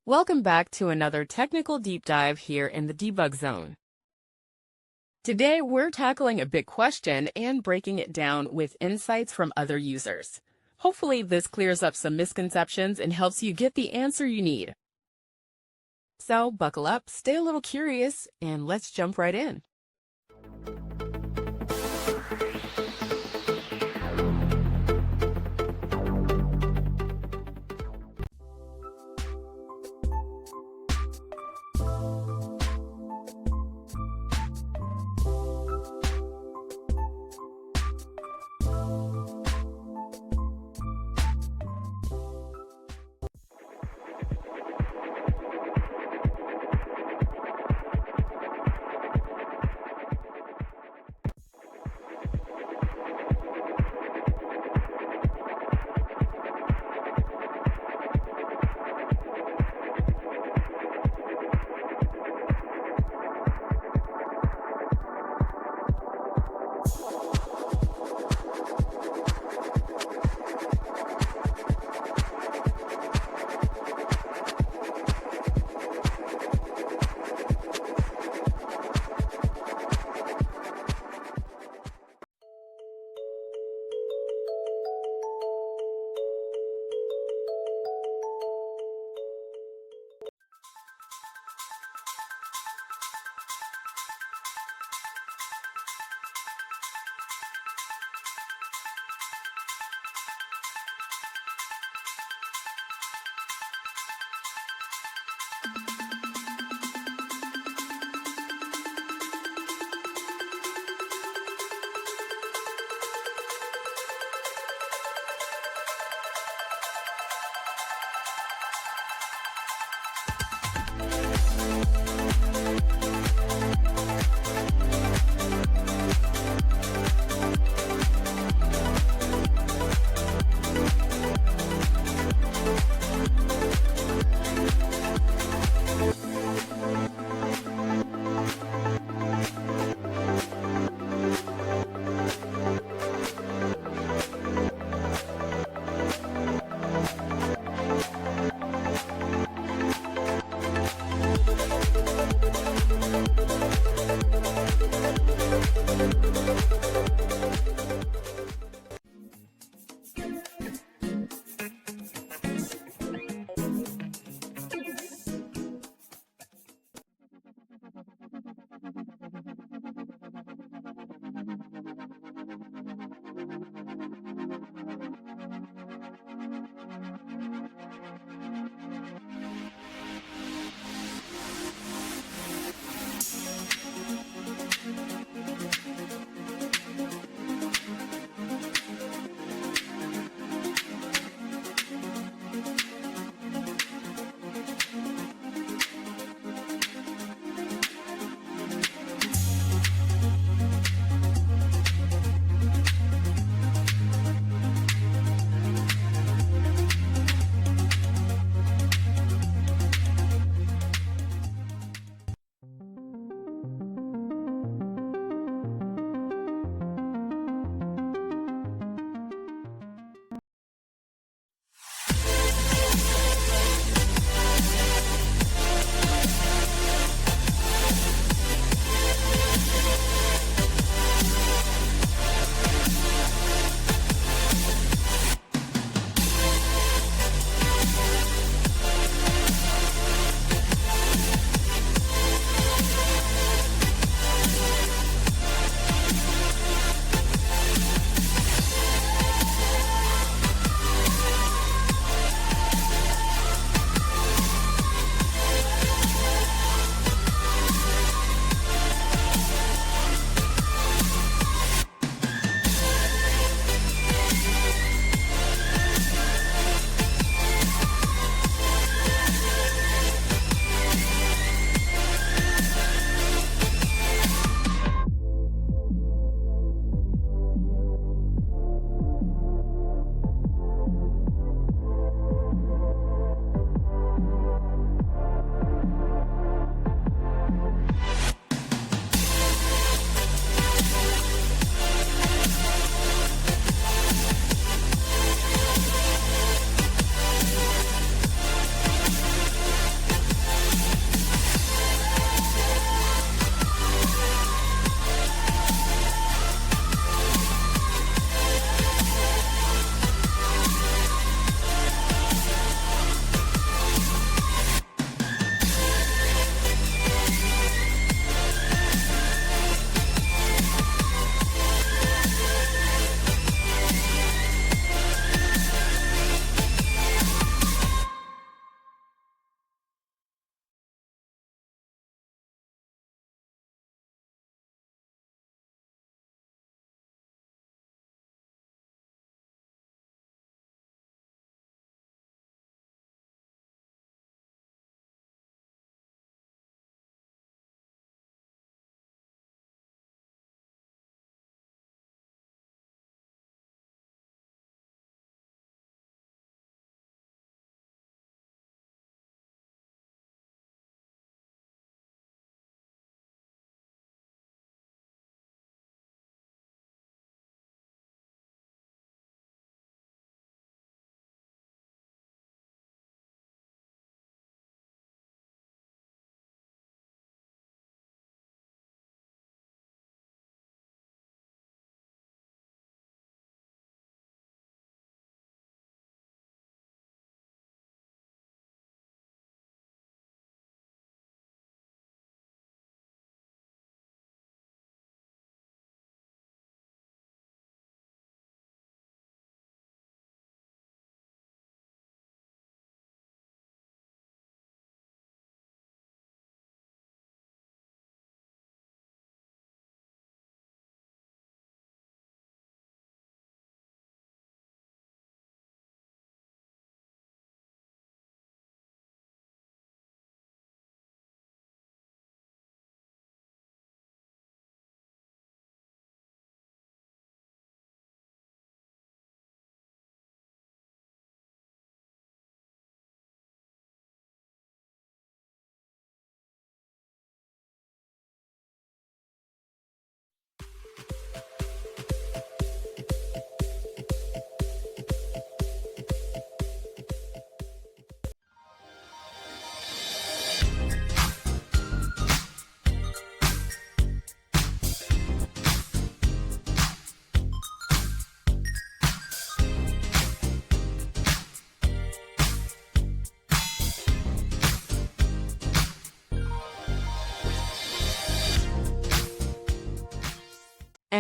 Welcome back to another technical deep dive here in the debug zone. Today, we're tackling a big question and breaking it down with insights from other users. Hopefully, this clears up some misconceptions and helps you get the answer you need. So, buckle up, stay a little curious, and let's jump right in.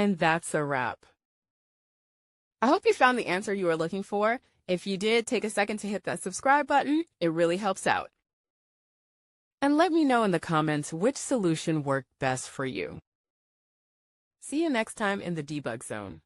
And that's a wrap. I hope you found the answer you were looking for. If you did, take a second to hit that subscribe button. It really helps out. And let me know in the comments which solution worked best for you. See you next time in the debug zone.